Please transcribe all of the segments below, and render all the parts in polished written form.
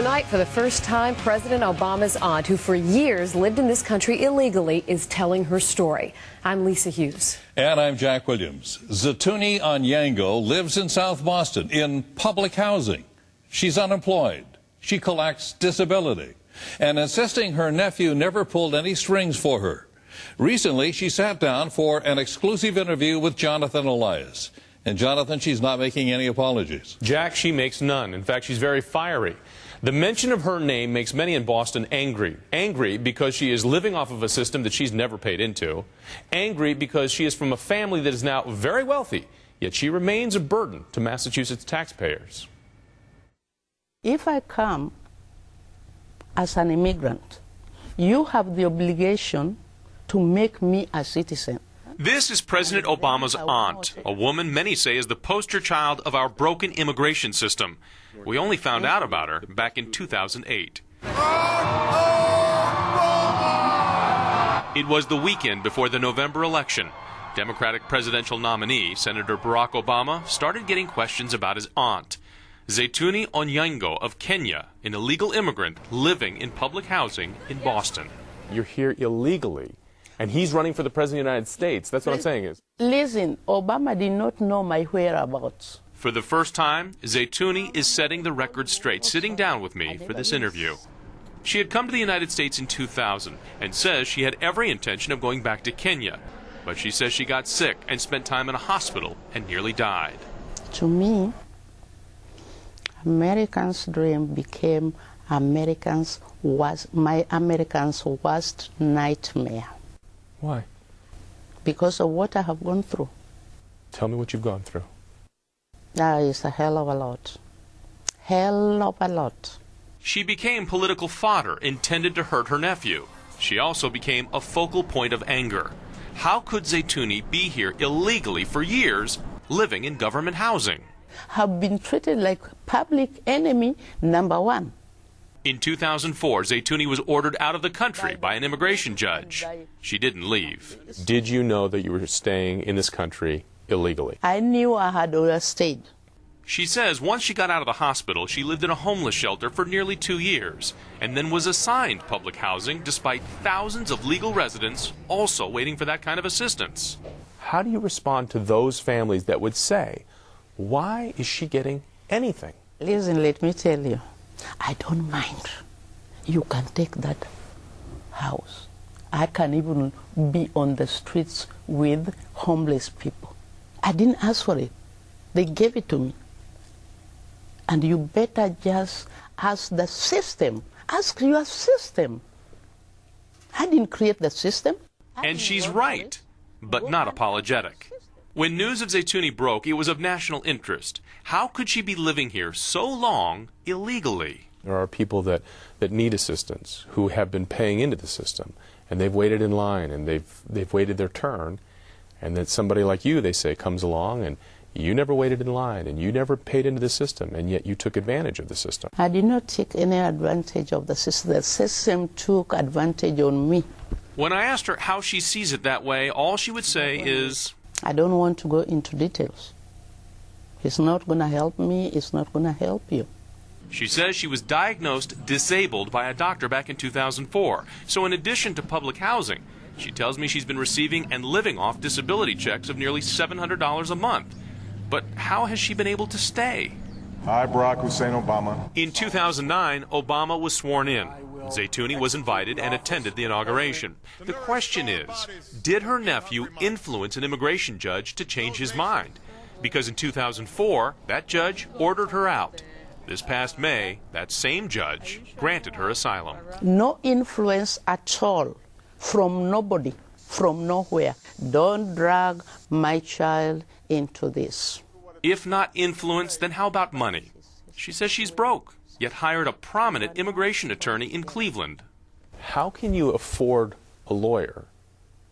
Tonight, for the first time, President Obama's aunt, who for years lived in this country illegally, is telling her story. I'm Lisa Hughes. And I'm Jack Williams. Zeituni Onyango lives in South Boston in public housing. She's unemployed. She collects disability and insisting her nephew never pulled any strings for her. Recently, she sat down for an exclusive interview with Jonathan Elias. And Jonathan, she's not making any apologies. Jack, she makes none. In fact, she's very fiery. The mention of her name makes many in Boston angry. Angry because she is living off of a system that she's never paid into. Angry because she is from a family that is now very wealthy, yet she remains a burden to Massachusetts taxpayers. If I come as an immigrant, you have the obligation to make me a citizen. This is President Obama's aunt, a woman many say is the poster child of our broken immigration system. We only found out about her back in 2008. It was the weekend before the November election. Democratic presidential nominee, Senator Barack Obama, started getting questions about his aunt. Zeituni Onyango of Kenya, an illegal immigrant living in public housing in Boston. You're here illegally. And he's running for the President of the United States. That's what I'm saying is. Listen, Obama did not know my whereabouts. For the first time, Zeituni is setting the record straight, sitting down with me for this interview. She had come to the United States in 2000 and says she had every intention of going back to Kenya. But she says she got sick and spent time in a hospital and nearly died. To me, Americans' dream became my Americans' worst nightmare. Why? Because of what I have gone through. Tell me what you've gone through. That is a hell of a lot. Hell of a lot. She became political fodder intended to hurt her nephew. She also became a focal point of anger. How could Zeituni be here illegally for years, living in government housing? Have been treated like public enemy number one. In 2004, Zeituni was ordered out of the country by an immigration judge. She didn't leave. Did you know that you were staying in this country illegally? I knew I had overstayed. She says once she got out of the hospital, she lived in a homeless shelter for nearly 2 years, and then was assigned public housing despite thousands of legal residents also waiting for that kind of assistance. How do you respond to those families that would say, why is she getting anything? Listen, let me tell you. I don't mind. You can take that house. I can even be on the streets with homeless people. I didn't ask for it. They gave it to me. And you better just ask the system. Ask your system. I didn't create the system. And she's right, but not apologetic. When news of Zeituni broke, it was of national interest. How could she be living here so long illegally? There are people that need assistance who have been paying into the system, and they've waited in line, and they've waited their turn, and then somebody like you, they say, comes along, and you never waited in line, and you never paid into the system, and yet you took advantage of the system. I did not take any advantage of the system. The system took advantage on me. When I asked her how she sees it that way, all she would say is, I don't want to go into details. It's not going to help me. It's not going to help you. She says she was diagnosed disabled by a doctor back in 2004. So in addition to public housing, she tells me she's been receiving and living off disability checks of nearly $700 a month. But how has she been able to stay? I, Barack Hussein Obama. In 2009, Obama was sworn in. Zeituni was invited and attended the inauguration. The question is, did her nephew influence an immigration judge to change his mind? Because in 2004, that judge ordered her out. This past May, that same judge granted her asylum. No influence at all from nobody, from nowhere. Don't drag my child into this. If not influence, then how about money? She says she's broke, yet hired a prominent immigration attorney in Cleveland. How can you afford a lawyer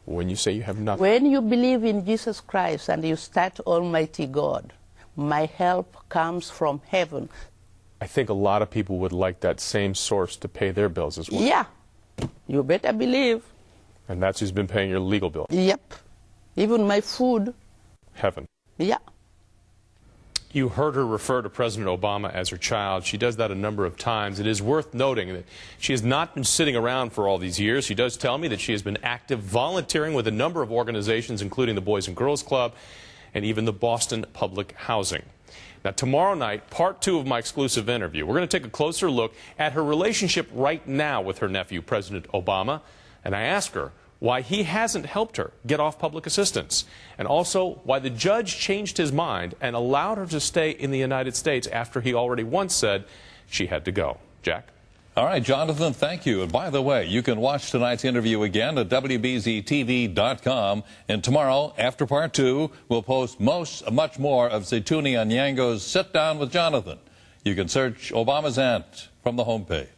when you say you have nothing? When you believe in Jesus Christ and you start Almighty God, my help comes from heaven. I think a lot of people would like that same source to pay their bills as well. Yeah, you better believe. And that's who's been paying your legal bill. Yep, even my food. Heaven. Yeah. You heard her refer to President Obama as her child. She does that a number of times. It is worth noting that she has not been sitting around for all these years. She does tell me that she has been active volunteering with a number of organizations, including the Boys and Girls Club and even the Boston Public Housing. Now, tomorrow night, part 2 of my exclusive interview, we're going to take a closer look at her relationship right now with her nephew, President Obama, and I ask her why he hasn't helped her get off public assistance, and also why the judge changed his mind and allowed her to stay in the United States after he already once said she had to go. Jack? All right, Jonathan, thank you. And by the way, you can watch tonight's interview again at WBZTV.com. And tomorrow, after part 2, we'll post much more of Zeituni Onyango's Sit Down with Jonathan. You can search Obama's Aunt from the homepage.